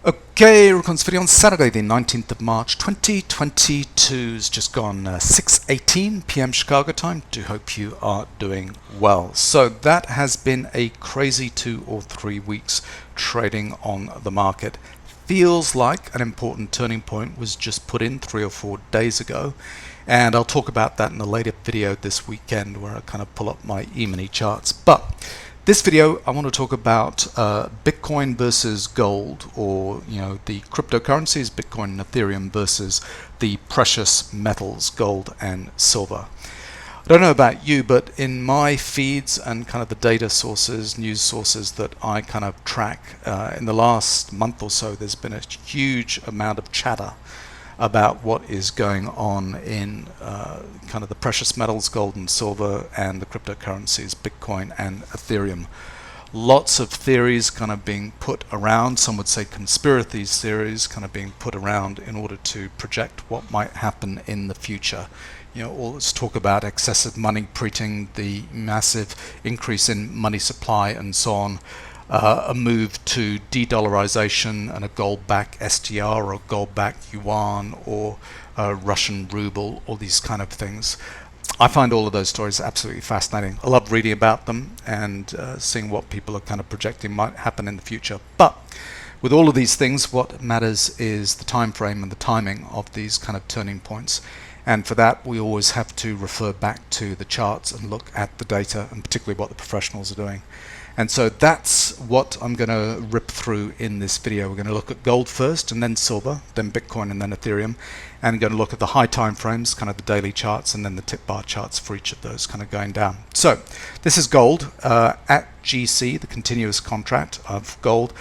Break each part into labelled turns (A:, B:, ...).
A: Okay, we're recording this video on Saturday, the 19th of March, 2022. It's just gone 6:18 p.m. Chicago time. Do hope you are doing well. So that has been a crazy 2 or 3 weeks trading on the market. Feels like an important turning point was just put in 3 or 4 days ago. And I'll talk about that in a later video this weekend where I kind of pull up my Emini charts. But this video, I want to talk about Bitcoin versus gold, or the cryptocurrencies, Bitcoin and Ethereum, versus the precious metals, gold and silver. I don't know about you, but in my feeds and kind of the data sources, news sources that I kind of track, in the last month or so, there's been a huge amount of chatter about what is going on in kind of the precious metals, gold and silver, and the cryptocurrencies, Bitcoin and Ethereum. Lots of theories kind of being put around, some would say conspiracy theories kind of being put around in order to project what might happen in the future. All this talk about excessive money printing, the massive increase in money supply and so on. A move to de-dollarization and a gold-backed SDR or a gold-backed yuan or a Russian ruble, all these kind of things. I find all of those stories absolutely fascinating. I love reading about them and seeing what people are kind of projecting might happen in the future. But with all of these things, what matters is the time frame and the timing of these kind of turning points. And for that, we always have to refer back to the charts and look at the data, and particularly what the professionals are doing. And so that's what I'm going to rip through in this video. We're going to look at gold first, and then silver, then Bitcoin, and then Ethereum. And going to look at the high time frames, kind of the daily charts, and then the tip bar charts for each of those kind of going down. So this is gold at GC, the continuous contract of gold.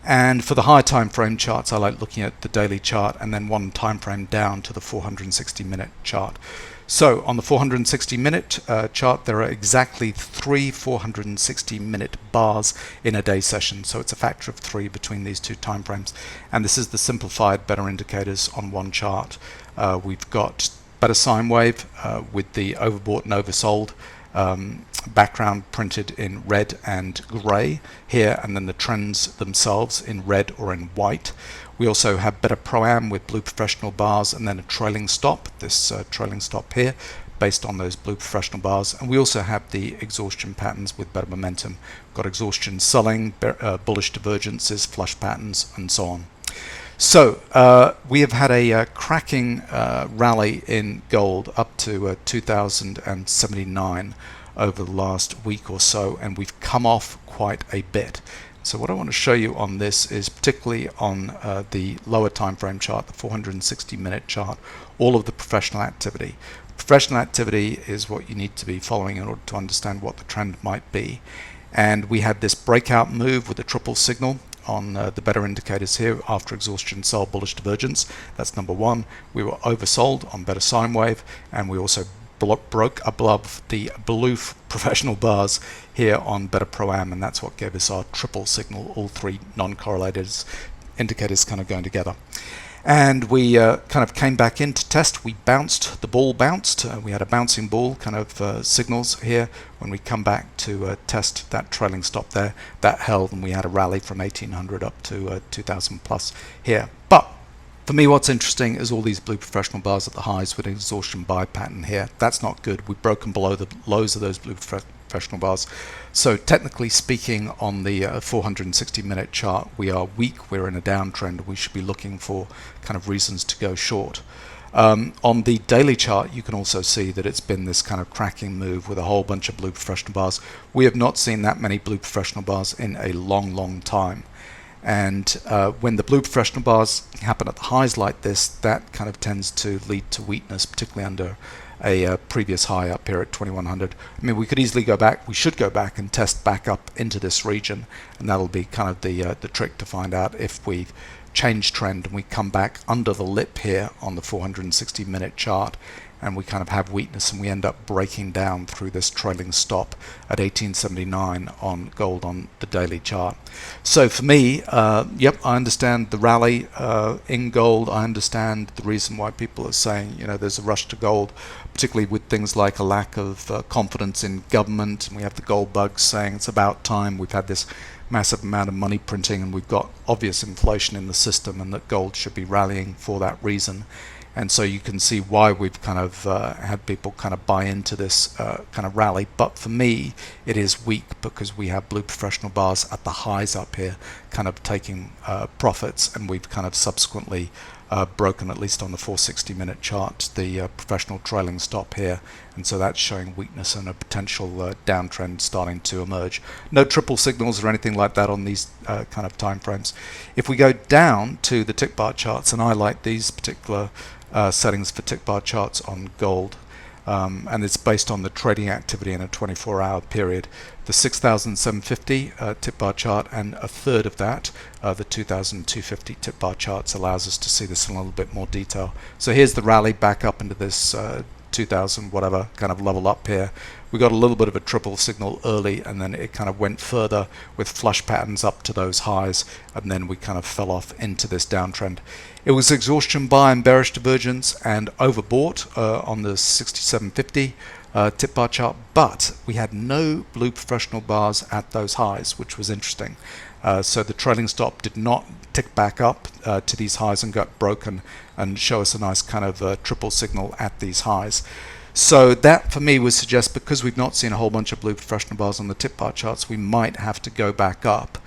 A: And for the high time frame charts, I like looking at the daily chart and then one time frame down to the 460-minute chart. So on the 460-minute chart, there are exactly 3 460-minute bars in a day session. So it's a factor of 3 between these two time frames. And this is the simplified better indicators on one chart. We've got better sine wave with the overbought and oversold background printed in red and gray here, and then the trends themselves in red or in white. We also have better pro-am with blue professional bars, and then a trailing stop, this trailing stop here, based on those blue professional bars. And we also have the exhaustion patterns with better momentum. We've got exhaustion selling, bullish divergences, flush patterns, and so on. So we have had a cracking rally in gold up to 2079 over the last week or so, and we've come off quite a bit. So what I want to show you on this is particularly on the lower time frame chart, the 460-minute chart, all of the professional activity. Professional activity is what you need to be following in order to understand what the trend might be. And we had this breakout move with a triple signal on the better indicators here after exhaustion, sell, bullish divergence. That's number one. We were oversold on better sine wave, and we also broke above the blue professional bars here on better pro-am, and that's what gave us our triple signal, all 3 non-correlated indicators kind of going together. And we kind of came back in to test. We bounced, the ball bounced. We had a bouncing ball kind of signals here. When we come back to test that trailing stop there, that held, and we had a rally from 1800 up to 2000 plus here. But for me, what's interesting is all these blue professional bars at the highs with an exhaustion buy pattern here. That's not good. We've broken below the lows of those blue professional bars. So technically speaking, on the 460-minute chart, we are weak. We're in a downtrend. We should be looking for kind of reasons to go short. On the daily chart, you can also see that it's been this kind of cracking move with a whole bunch of blue professional bars. We have not seen that many blue professional bars in a long, long time. And when the blue professional bars happen at the highs like this, that kind of tends to lead to weakness, particularly under a previous high up here at 2100. I mean, we could easily go back, we should go back and test back up into this region, and that'll be kind of the trick to find out if we've changed trend and we come back under the lip here on the 460-minute chart, and we kind of have weakness and we end up breaking down through this trailing stop at 1879 on gold on the daily chart. So for me, yep, I understand the rally in gold. I understand the reason why people are saying, there's a rush to gold, particularly with things like a lack of confidence in government. And we have the gold bugs saying it's about time. We've had this massive amount of money printing and we've got obvious inflation in the system, and that gold should be rallying for that reason. And so you can see why we've kind of had people kind of buy into this kind of rally. But for me, it is weak because we have blue professional bars at the highs up here kind of taking profits, and we've kind of subsequently broken, at least on the 460-minute chart, the professional trailing stop here, and so that's showing weakness and a potential downtrend starting to emerge. No triple signals or anything like that on these kind of time frames. If we go down to the tick bar charts, and I like these particular settings for tick bar charts on gold, and it's based on the trading activity in a 24-hour period. The 6,750 tip bar chart and a third of that, the 2,250 tip bar charts, allows us to see this in a little bit more detail. So here's the rally back up into this 2,000 whatever kind of level up here. We got a little bit of a triple signal early, and then it kind of went further with flush patterns up to those highs, and then we kind of fell off into this downtrend. It was exhaustion buy and bearish divergence and overbought on the 6750 tip bar chart, but we had no blue professional bars at those highs, which was interesting. So the trailing stop did not tick back up to these highs and got broken and show us a nice kind of triple signal at these highs. So that for me would suggest, because we've not seen a whole bunch of blue professional bars on the tip bar charts, we might have to go back up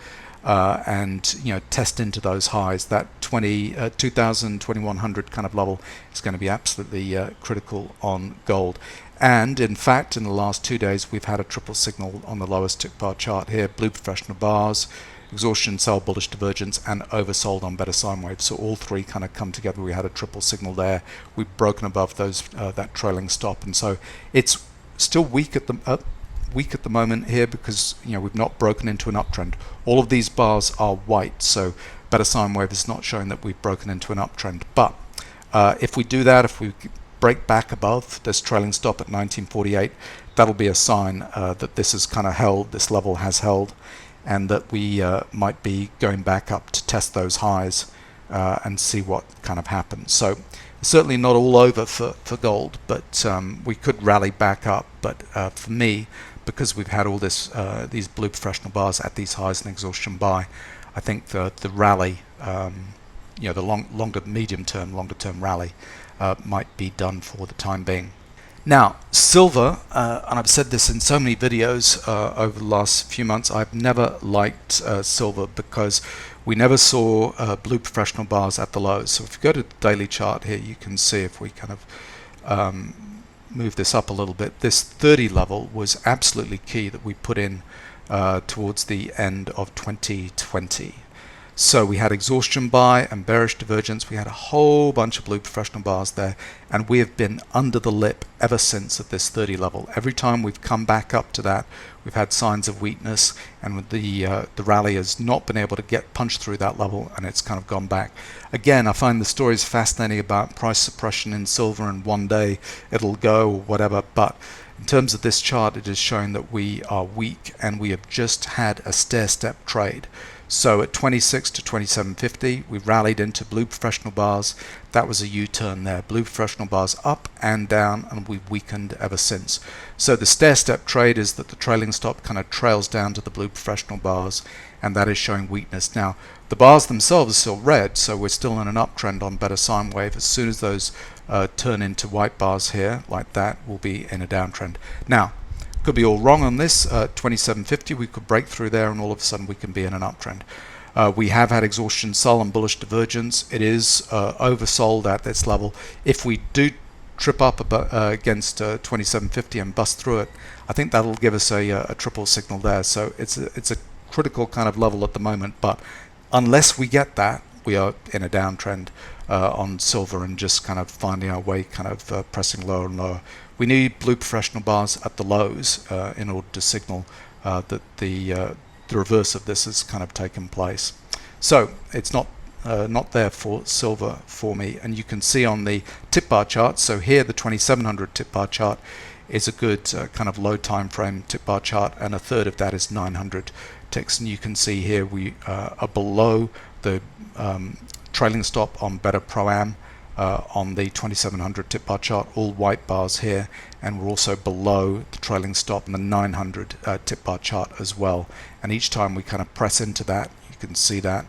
A: and test into those highs. That 2000, 2100 kind of level is going to be absolutely critical on gold. And in fact, in the last 2 days, we've had a triple signal on the lowest tick bar chart here: blue professional bars, exhaustion, sell, bullish divergence, and oversold on better sine waves. So all three kind of come together. We had a triple signal there. We've broken above those that trailing stop, and so it's still weak at the moment here because we've not broken into an uptrend. All of these bars are white, so better sine wave is not showing that we've broken into an uptrend. But if we do that, if we break back above this trailing stop at 1948, that'll be a sign that this has kind of held, this level has held, and that we might be going back up to test those highs and see what kind of happens. So certainly not all over for gold, but we could rally back up. But for me, because we've had all this these blue professional bars at these highs and exhaustion buy, I think the rally, the longer term rally might be done for the time being. Now, silver, and I've said this in so many videos over the last few months, I've never liked silver because we never saw blue professional bars at the lows. So if you go to the daily chart here, you can see, if we kind of move this up a little bit, this 30 level was absolutely key that we put in towards the end of 2020. So we had exhaustion buy and bearish divergence. We had a whole bunch of blue professional bars there, and we have been under the lip ever since at this 30 level. Every time we've come back up to that, we've had signs of weakness, and the rally has not been able to get punched through that level, and it's kind of gone back. Again, I find the stories fascinating about price suppression in silver, and one day it'll go or whatever, but in terms of this chart, it is showing that we are weak, and we have just had a stair-step trade. So at 26 to 2750, we rallied into blue professional bars. That was a U-turn there. Blue professional bars up and down, and we've weakened ever since. So the stair-step trade is that the trailing stop kind of trails down to the blue professional bars, and that is showing weakness. Now, the bars themselves are still red, so we're still in an uptrend on better sine wave. As soon as those turn into white bars here, like that, we'll be in a downtrend. Now, could be all wrong on this. 2750, we could break through there, and all of a sudden we can be in an uptrend. We have had exhaustion, sell, and bullish divergence. It is oversold at this level. If we do trip up against 2750 and bust through it, I think that'll give us a triple signal there. So it's a critical kind of level at the moment, but unless we get that, we are in a downtrend on silver and just kind of finding our way, kind of pressing lower and lower. We need blue professional bars at the lows in order to signal that the reverse of this has kind of taken place. So it's not there for silver for me, and you can see on the tip bar chart. So here the 2700 tip bar chart is a good kind of low time frame tip bar chart, and a third of that is 900 ticks, and you can see here we are below the trailing stop on better pro-am on the 2700 tip bar chart, all white bars here, and we're also below the trailing stop in the 900 tip bar chart as well. And each time we kind of press into that, you can see that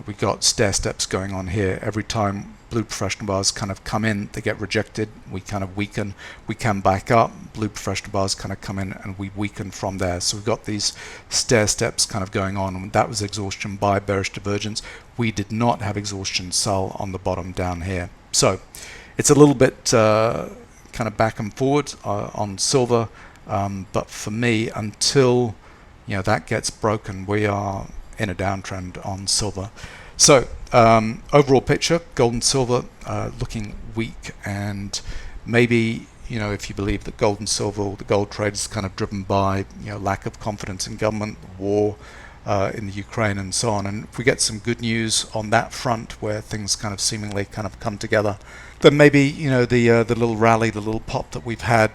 A: we've got stair steps going on here. Every time blue professional bars kind of come in, they get rejected, we kind of weaken, we come back up, blue professional bars kind of come in, and we weaken from there. So we've got these stair steps kind of going on, and that was exhaustion buy, bearish divergence. We did not have exhaustion sell on the bottom down here. So it's a little bit kind of back and forward on silver, but for me, until that gets broken, we are in a downtrend on silver. So overall picture, gold and silver looking weak, and maybe if you believe that gold and silver, the gold trade is kind of driven by lack of confidence in government, war in the Ukraine and so on, and if we get some good news on that front where things kind of seemingly kind of come together, then maybe the little rally, the little pop that we've had,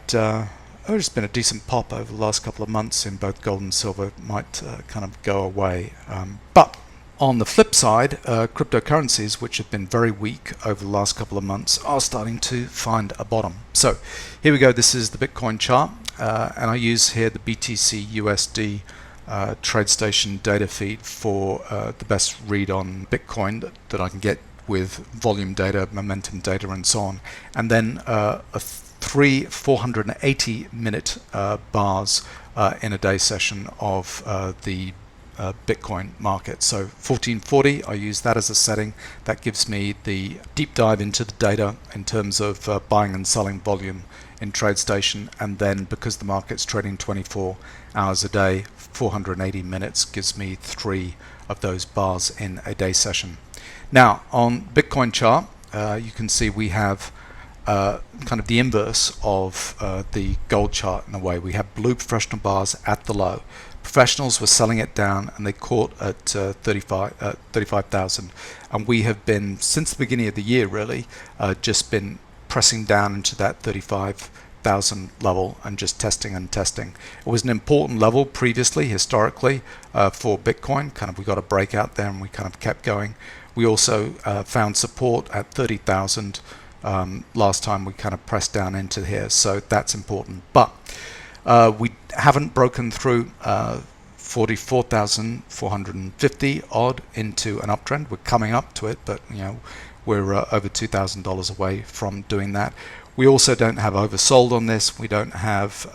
A: it's been a decent pop over the last couple of months in both gold and silver, might kind of go away. But on the flip side, cryptocurrencies, which have been very weak over the last couple of months, are starting to find a bottom. So here we go. This is the Bitcoin chart, and I use here the BTC USD TradeStation data feed for the best read on Bitcoin that I can get with volume data, momentum data, and so on. And then three 480-minute bars in a day session of the Bitcoin market. So 1440, I use that as a setting. That gives me the deep dive into the data in terms of buying and selling volume in TradeStation, and then because the market's trading 24 hours a day, 480 minutes gives me 3 of those bars in a day session. Now on Bitcoin chart, you can see we have kind of the inverse of the gold chart in a way. We have blue professional bars at the low. Professionals were selling it down, and they caught at 35,000, and we have been, since the beginning of the year really, just been pressing down into that 35,000 level and just testing and testing. It was an important level previously, historically, for Bitcoin. Kind of we got a breakout there, and we kind of kept going. We also found support at 30,000 last time we kind of pressed down into here, so that's important. But we haven't broken through 44,450 odd into an uptrend. We're coming up to it, but we're over $2,000 away from doing that. We also don't have oversold on this. We don't have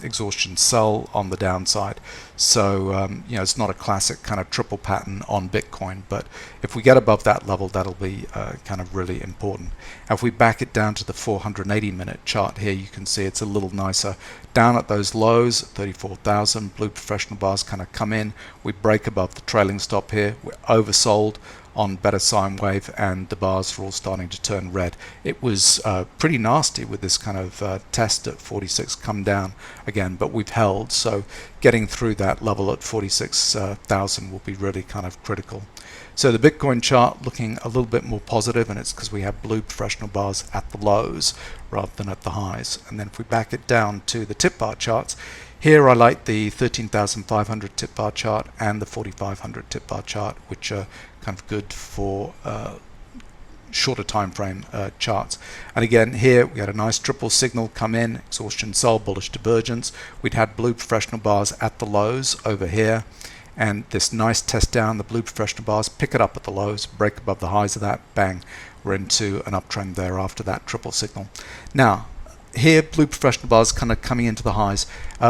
A: exhaustion sell on the downside. So it's not a classic kind of triple pattern on Bitcoin, but if we get above that level, that'll be kind of really important. Now, if we back it down to the 480-minute chart here, you can see it's a little nicer. Down at those lows, 34,000, blue professional bars kind of come in. We break above the trailing stop here. We're oversold on better sine wave, and the bars are all starting to turn red. It was pretty nasty with this kind of test at 46 come down again, but we've held, so getting through that level at 46,000 will be really kind of critical. So the Bitcoin chart looking a little bit more positive, and it's because we have blue professional bars at the lows rather than at the highs. And then if we back it down to the tip bar charts, here I like the 13,500 tip bar chart and the 4,500 tip bar chart, which are kind of good for shorter time frame charts. And again, here we had a nice triple signal come in, exhaustion sell, bullish divergence. We'd had blue professional bars at the lows over here, and this nice test down, the blue professional bars, pick it up at the lows, break above the highs of that, bang, we're into an uptrend there after that triple signal. Now here, blue professional bars kind of coming into the highs.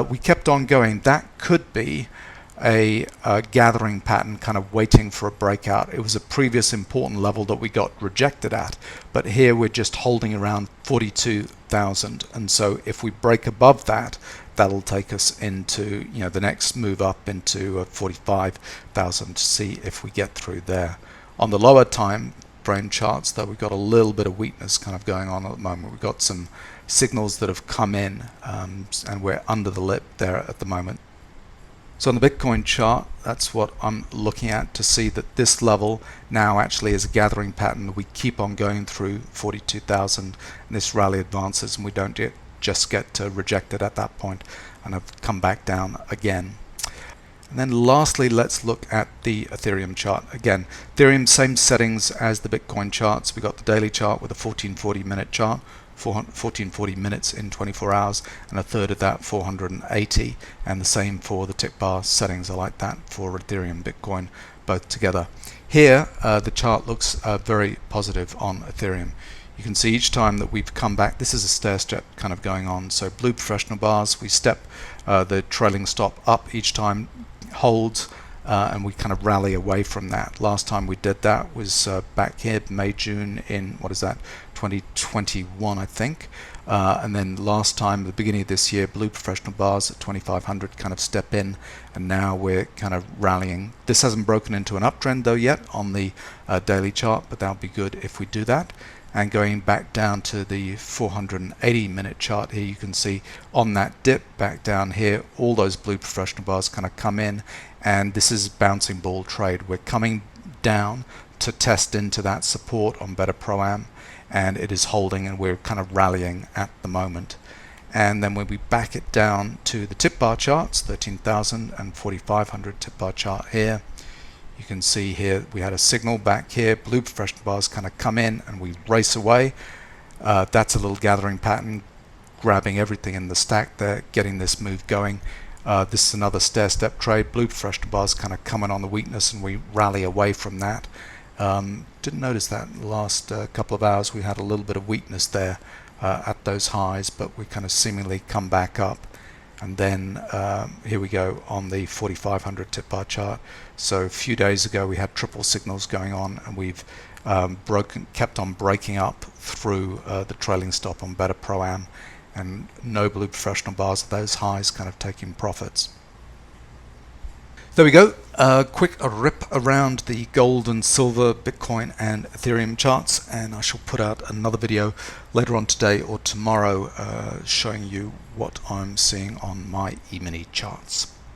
A: We kept on going. That could be a gathering pattern, kind of waiting for a breakout. It was a previous important level that we got rejected at, but here we're just holding around 42,000, and so if we break above that, that'll take us into the next move up into 45,000 to see if we get through there. On the lower time frame charts, though, we've got a little bit of weakness kind of going on at the moment. We've got some signals that have come in, and we're under the lip there at the moment. So on the Bitcoin chart, that's what I'm looking at to see that this level now actually is a gathering pattern. We keep on going through 42,000, and this rally advances, and we don't just get rejected at that point and have come back down again. And then lastly, let's look at the Ethereum chart. Again, Ethereum, same settings as the Bitcoin charts. We got the daily chart with a 1440 minute chart, 1440 minutes in 24 hours, and a third of that 480, and the same for the tick bar settings. I like that for Ethereum, Bitcoin, both together. Here, the chart looks very positive on Ethereum. You can see each time that we've come back, this is a stair step kind of going on. So blue professional bars, we step the trailing stop up each time, holds, and we kind of rally away from that. Last time we did that was back here, May, June in, what is that, 2021, I think. And then last time, the beginning of this year, blue professional bars at 2500 kind of step in, and now we're kind of rallying. This hasn't broken into an uptrend though yet on the daily chart, but that'll be good if we do that. And going back down to the 480 minute chart here, you can see on that dip back down here, all those blue professional bars kind of come in, and this is bouncing ball trade. We're coming down to test into that support on Better Pro-Am, and it is holding, and we're kind of rallying at the moment. And then when we back it down to the tip bar charts, 13,000 and 4,500 tip bar chart here, you can see here we had a signal back here, blue professional bars kind of come in and we race away. That's a little gathering pattern, grabbing everything in the stack there, getting this move going. This is another stair step trade, blue professional bars kind of coming on the weakness, and we rally away from that. Didn't notice that in the last couple of hours. We had a little bit of weakness there at those highs, but we kind of seemingly come back up. And then here we go on the 4,500 tip bar chart. So a few days ago we had triple signals going on, and we've kept on breaking up through the trailing stop on Better Pro-Am, and no blue professional bars at those highs, kind of taking profits. There we go. Quick rip around the gold and silver, Bitcoin and Ethereum charts, and I shall put out another video later on today or tomorrow showing you what I'm seeing on my Emini charts.